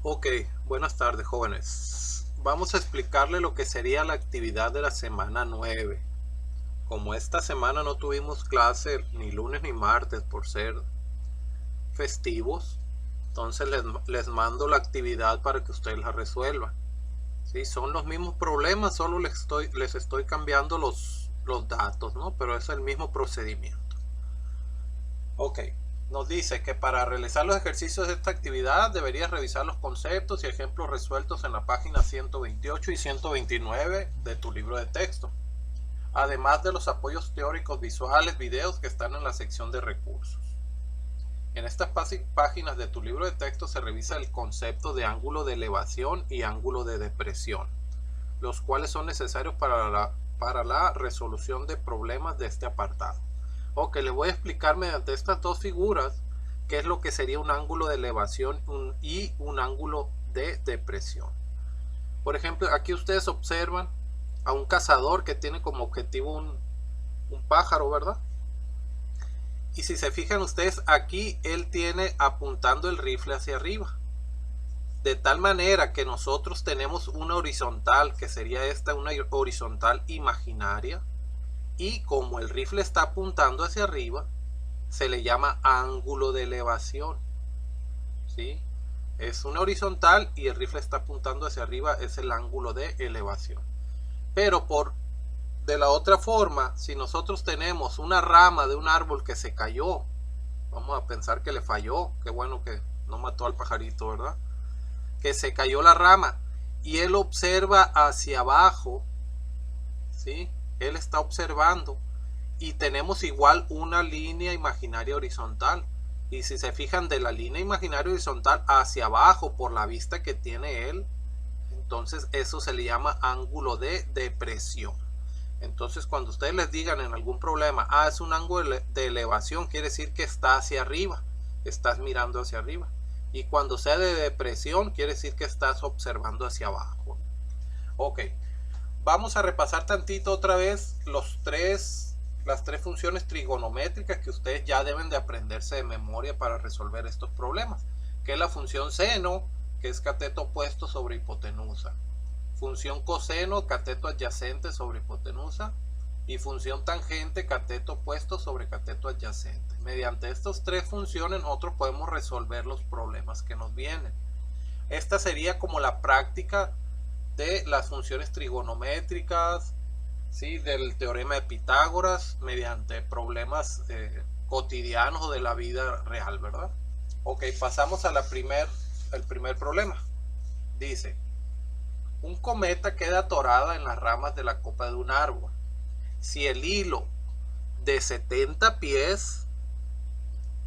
Ok, buenas tardes jóvenes. Vamos a explicarle lo que sería la actividad de la semana 9. Como esta semana no tuvimos clase ni lunes ni martes por ser festivos, entonces les mando la actividad para que ustedes la resuelvan. Sí, son los mismos problemas, solo les estoy cambiando los datos, ¿no? Pero es el mismo procedimiento. Ok, nos dice que para realizar los ejercicios de esta actividad deberías revisar los conceptos y ejemplos resueltos en la página 128 y 129 de tu libro de texto, además de los apoyos teóricos visuales, videos que están en la sección de recursos. En estas páginas de tu libro de texto se revisa el concepto de ángulo de elevación y ángulo de depresión, los cuales son necesarios para la resolución de problemas de este apartado. Ok, les voy a explicar mediante estas dos figuras qué es lo que sería un ángulo de elevación y un ángulo de depresión. Por ejemplo, aquí ustedes observan a un cazador que tiene como objetivo un pájaro, ¿verdad? Y si se fijan ustedes, aquí él tiene apuntando el rifle hacia arriba. De tal manera que nosotros tenemos una horizontal, que sería esta, una horizontal imaginaria. Y como el rifle está apuntando hacia arriba, se le llama ángulo de elevación. ¿Sí? Es una horizontal y el rifle está apuntando hacia arriba, es el ángulo de elevación. Pero de la otra forma, si nosotros tenemos una rama de un árbol que se cayó, vamos a pensar que le falló, qué bueno que no mató al pajarito, ¿verdad? Que se cayó la rama y él observa hacia abajo, ¿sí? Él está observando y tenemos igual una línea imaginaria horizontal. Y si se fijan, de la línea imaginaria horizontal hacia abajo por la vista que tiene él, entonces eso se le llama ángulo de depresión. Entonces cuando ustedes les digan en algún problema, es un ángulo de elevación, quiere decir que está hacia arriba, estás mirando hacia arriba. Y cuando sea de depresión, quiere decir que estás observando hacia abajo. Ok, vamos a repasar tantito otra vez las tres funciones trigonométricas que ustedes ya deben de aprenderse de memoria para resolver estos problemas, que es la función seno, que es cateto opuesto sobre hipotenusa, función coseno, cateto adyacente sobre hipotenusa, y función tangente, cateto opuesto sobre cateto adyacente. Mediante estas tres funciones nosotros podemos resolver los problemas que nos vienen. Esta sería como la práctica de las funciones trigonométricas, ¿sí? Del teorema de Pitágoras, mediante problemas cotidianos o de la vida real, ¿verdad? Ok, pasamos a el primer problema. Dice, un cometa queda atorado en las ramas de la copa de un árbol. Si el hilo de 70 pies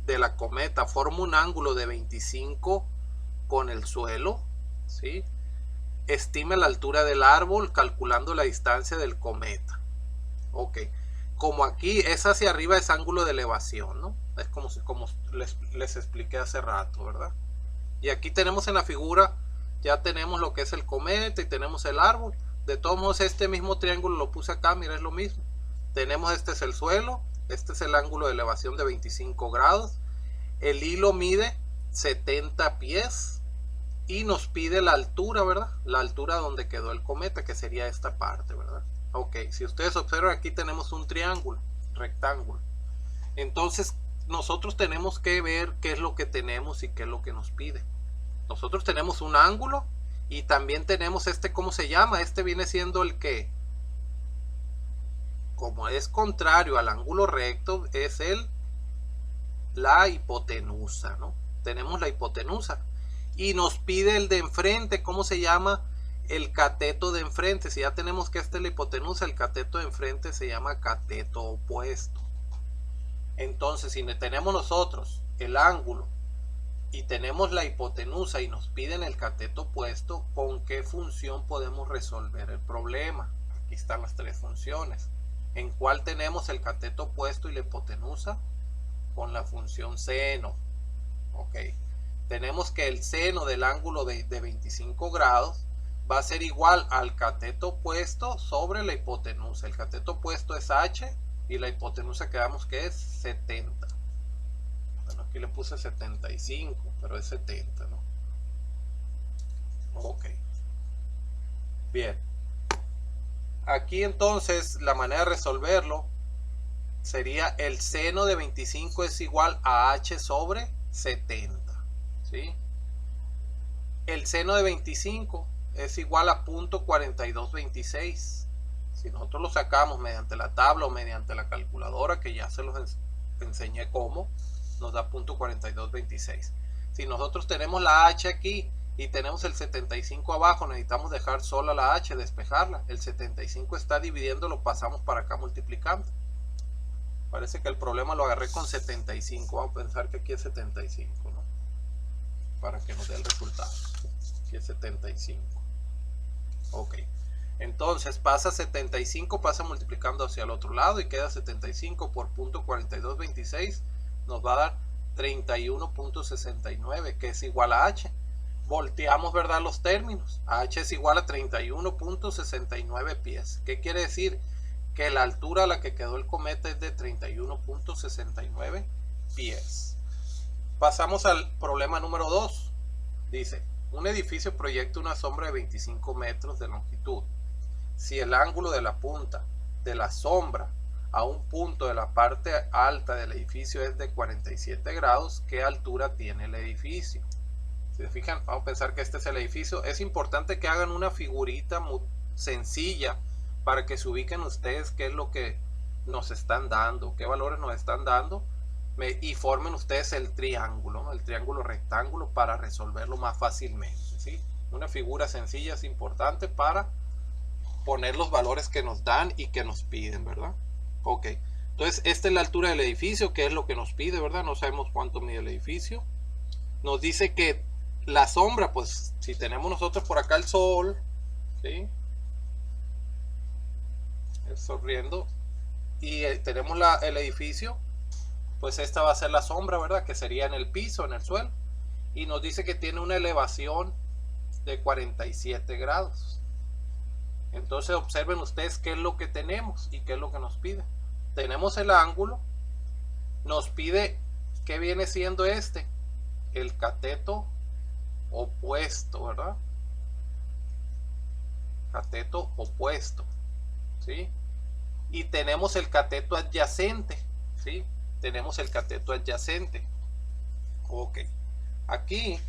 de la cometa forma un ángulo de 25 con el suelo, ¿sí? Estime la altura del árbol calculando la distancia del cometa. Ok, como aquí es hacia arriba, es ángulo de elevación, ¿no? Es como les expliqué hace rato, ¿verdad? Y aquí tenemos en la figura, ya tenemos lo que es el cometa y tenemos el árbol. De todos modos, este mismo triángulo lo puse acá, mira, es lo mismo. Tenemos, este es el suelo, este es el ángulo de elevación de 25 grados. El hilo mide 70 pies y nos pide la altura, ¿verdad? La altura donde quedó el cometa, que sería esta parte, ¿verdad? Ok, si ustedes observan, aquí tenemos un triángulo, rectángulo. Entonces, nosotros tenemos que ver qué es lo que tenemos y qué es lo que nos pide. Nosotros tenemos un ángulo y también tenemos este, ¿cómo se llama? Este viene siendo el que, como es contrario al ángulo recto, es la hipotenusa, ¿no? Tenemos la hipotenusa. Y nos pide el de enfrente, ¿cómo se llama? El cateto de enfrente. Si ya tenemos que esta es la hipotenusa, el cateto de enfrente se llama cateto opuesto. Entonces, si tenemos nosotros el ángulo y tenemos la hipotenusa y nos piden el cateto opuesto, ¿con qué función podemos resolver el problema? Aquí están las tres funciones. ¿En cuál tenemos el cateto opuesto y la hipotenusa? Con la función seno. Ok. Tenemos que el seno del ángulo de 25 grados va a ser igual al cateto opuesto sobre la hipotenusa. El cateto opuesto es h y la hipotenusa quedamos que es 70. Bueno, aquí le puse 75, pero es 70, ¿no? Ok, bien. Aquí entonces la manera de resolverlo sería el seno de 25 es igual a h sobre 70, ¿sí? El seno de 25 es igual a 0.4226. Si nosotros lo sacamos mediante la tabla o mediante la calculadora, que ya se los enseñé cómo, nos da 0.4226. Si nosotros tenemos la h aquí y tenemos el 75 abajo, necesitamos dejar sola la h, despejarla. El 75 está dividiendo, lo pasamos para acá multiplicando. Parece que el problema lo agarré con 75. Vamos a pensar que aquí es 75, ¿no? Para que nos dé el resultado. Aquí es 75. Ok. Entonces pasa 75, pasa multiplicando hacia el otro lado y queda 75 por 0.4226. Nos va a dar 31.69, que es igual a h. Volteamos, ¿verdad?, los términos. h es igual a 31.69 pies. ¿Qué quiere decir? Que la altura a la que quedó el cometa es de 31.69 pies. Pasamos al problema número 2. Dice, un edificio proyecta una sombra de 25 metros de longitud. Si el ángulo de la punta de la sombra a un punto de la parte alta del edificio es de 47 grados, ¿qué altura tiene el edificio? Si se fijan, vamos a pensar que este es el edificio. Es importante que hagan una figurita muy sencilla para que se ubiquen ustedes qué es lo que nos están dando, qué valores nos están dando, y formen ustedes el triángulo, ¿no? El triángulo rectángulo, para resolverlo más fácilmente, ¿sí? Una figura sencilla es importante para poner los valores que nos dan y que nos piden, ¿verdad? Ok, entonces esta es la altura del edificio, que es lo que nos pide, ¿verdad? No sabemos cuánto mide el edificio. Nos dice que la sombra, pues si tenemos nosotros por acá el sol, ¿sí?, sonriendo, y tenemos el edificio, pues esta va a ser la sombra, ¿verdad?, que sería en el piso, en el suelo, y nos dice que tiene una elevación de 47 grados. Entonces observen ustedes qué es lo que tenemos y qué es lo que nos pide. Tenemos el ángulo, nos pide qué viene siendo el cateto opuesto, ¿verdad? Cateto opuesto, ¿sí? Y tenemos el cateto adyacente, ¿sí? Tenemos el cateto adyacente. Ok. Aquí,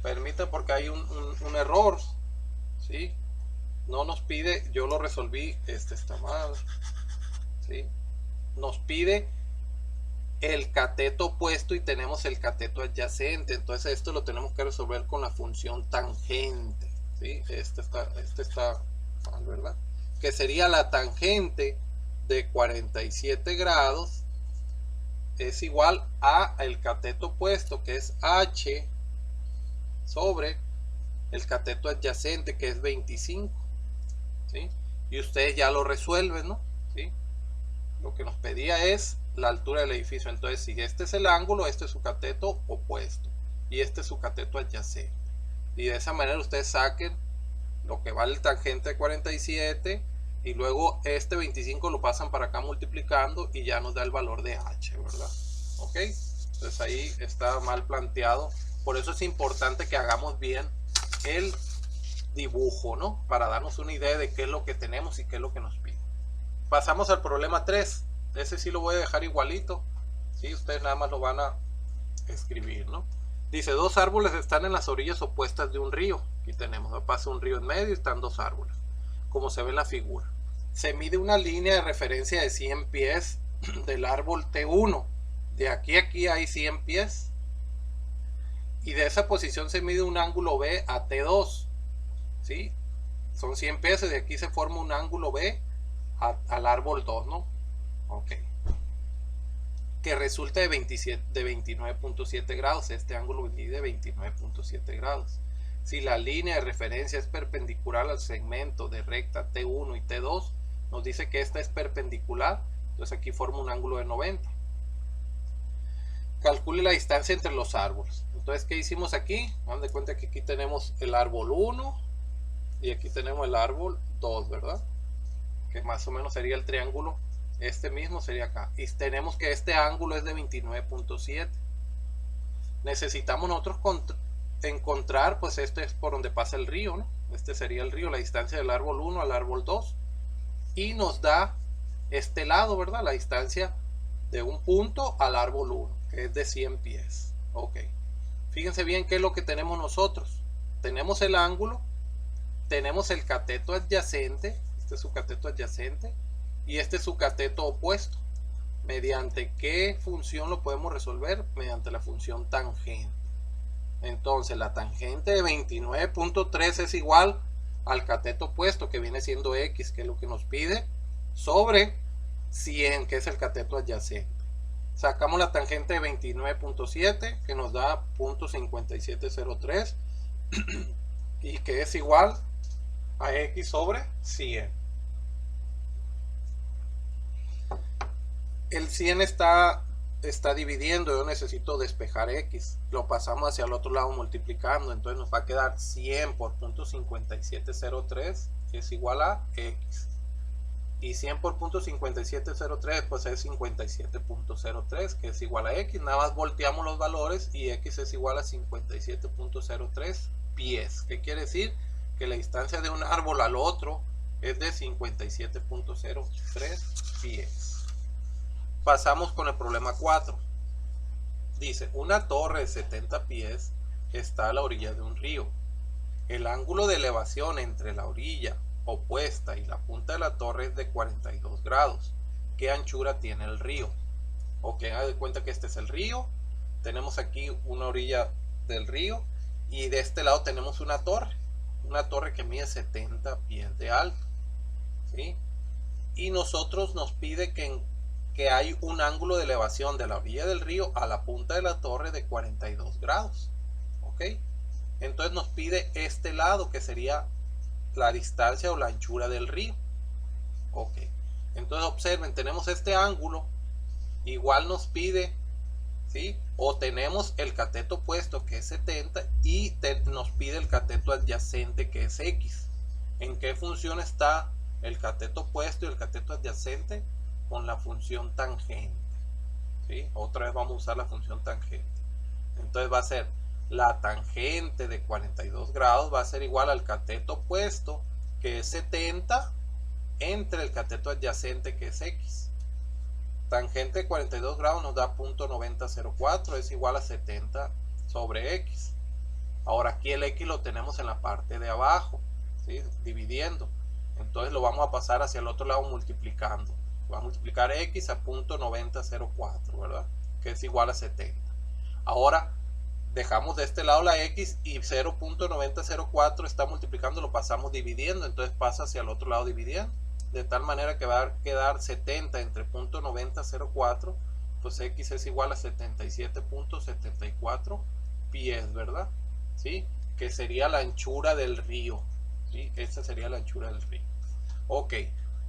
permite, porque hay un error, ¿sí? No nos pide, yo lo resolví, está mal, ¿sí? Nos pide el cateto opuesto y tenemos el cateto adyacente. Entonces esto lo tenemos que resolver con la función tangente, ¿sí? Este está mal, ¿verdad? Que sería la tangente de 47 grados es igual a el cateto opuesto, que es h, sobre el cateto adyacente, que es 25, ¿sí? Y ustedes ya lo resuelven, ¿no? ¿Sí? Lo que nos pedía es la altura del edificio. Entonces, si este es el ángulo, este es su cateto opuesto y este es su cateto adyacente. Y de esa manera ustedes saquen lo que vale el tangente de 47 y luego este 25 lo pasan para acá multiplicando y ya nos da el valor de h, ¿verdad? Ok, entonces ahí está mal planteado. Por eso es importante que hagamos bien el dibujo, ¿no? Para darnos una idea de qué es lo que tenemos y qué es lo que nos pide. Pasamos al problema 3. Ese sí lo voy a dejar igualito, ¿sí? Ustedes nada más lo van a escribir, ¿no? Dice, dos árboles están en las orillas opuestas de un río. Aquí tenemos, pasa un río en medio y están dos árboles, como se ve en la figura. Se mide una línea de referencia de 100 pies del árbol T1. De aquí a aquí hay 100 pies. Y de esa posición se mide un ángulo B a T2. ¿Sí? Son 100 pies y de aquí se forma un ángulo B al árbol 2, ¿no? Ok. Que resulta de 29.7 grados. Este ángulo mide 29.7 grados. Si la línea de referencia es perpendicular al segmento de recta T1 y T2, nos dice que esta es perpendicular, entonces aquí forma un ángulo de 90. Calcule la distancia entre los árboles. Entonces, ¿qué hicimos aquí? Hagan de cuenta que aquí tenemos el árbol 1 y aquí tenemos el árbol 2, ¿verdad? Que más o menos sería el triángulo. Este mismo sería acá. Y tenemos que este ángulo es de 29.7. Necesitamos nosotros encontrar, pues este es por donde pasa el río, ¿no? Este sería el río, la distancia del árbol 1 al árbol 2. Y nos da este lado, ¿verdad? La distancia de un punto al árbol 1, que es de 100 pies. Ok. Fíjense bien qué es lo que tenemos nosotros. Tenemos el ángulo, tenemos el cateto adyacente, este es su cateto adyacente, y este es su cateto opuesto. ¿Mediante qué función lo podemos resolver? Mediante la función tangente. Entonces la tangente de 29.3 es igual al cateto opuesto, que viene siendo x, que es lo que nos pide, sobre 100, que es el cateto adyacente. Sacamos la tangente de 29.7, que nos da 0.5703, y que es igual a x sobre 100. El 100 está dividiendo, yo necesito despejar x, lo pasamos hacia el otro lado multiplicando, entonces nos va a quedar 100 por 0.5703, que es igual a x, y 100 por 0.5703 pues es 57.03, que es igual a x. Nada más volteamos los valores y x es igual a 57.03 pies. ¿Qué quiere decir? Que la distancia de un árbol al otro es de 57.03 pies. Pasamos con el problema 4. Dice, una torre de 70 pies está a la orilla de un río. El ángulo de elevación entre la orilla opuesta y la punta de la torre es de 42 grados. ¿Qué anchura tiene el río? Ok, haz de cuenta que este es el río. Tenemos aquí una orilla del río y de este lado tenemos una torre que mide 70 pies de alto, ¿sí? Y nosotros nos pide que hay un ángulo de elevación de la orilla del río a la punta de la torre de 42 grados. ¿Ok? Entonces nos pide este lado, que sería la distancia o la anchura del río. Ok. Entonces observen, tenemos este ángulo, igual nos pide, ¿sí? O tenemos el cateto opuesto, que es 70, y nos pide el cateto adyacente, que es x. ¿En qué función está el cateto opuesto y el cateto adyacente? Con la función tangente, ¿sí? Otra vez vamos a usar la función tangente. Entonces va a ser la tangente de 42 grados va a ser igual al cateto opuesto, que es 70, entre el cateto adyacente, que es x. Tangente de 42 grados nos da 0.9004, es igual a 70 sobre x. Ahora aquí el x lo tenemos en la parte de abajo, ¿sí? Dividiendo. Entonces lo vamos a pasar hacia el otro lado multiplicando. Va a multiplicar x a 0.9004, ¿verdad? Que es igual a 70. Ahora dejamos de este lado la x y 0.9004 está multiplicando, lo pasamos dividiendo, entonces pasa hacia el otro lado dividiendo, de tal manera que va a quedar 70 entre 0.9004, pues x es igual a 77.74 pies, ¿verdad? ¿Sí? Que sería la anchura del río, ¿sí? Esta sería la anchura del río. Ok.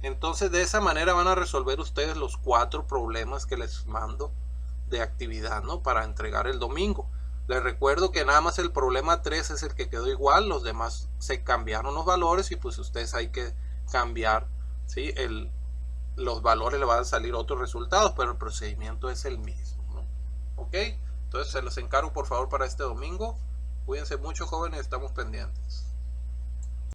Entonces de esa manera van a resolver ustedes los 4 problemas que les mando de actividad, ¿no? Para entregar el domingo. Les recuerdo que nada más el problema 3 es el que quedó igual, los demás se cambiaron los valores y pues ustedes hay que cambiar, ¿sí? Los valores le van a salir otros resultados, pero el procedimiento es el mismo, ¿no? Ok, entonces se los encargo por favor para este domingo. Cuídense mucho, jóvenes, estamos pendientes.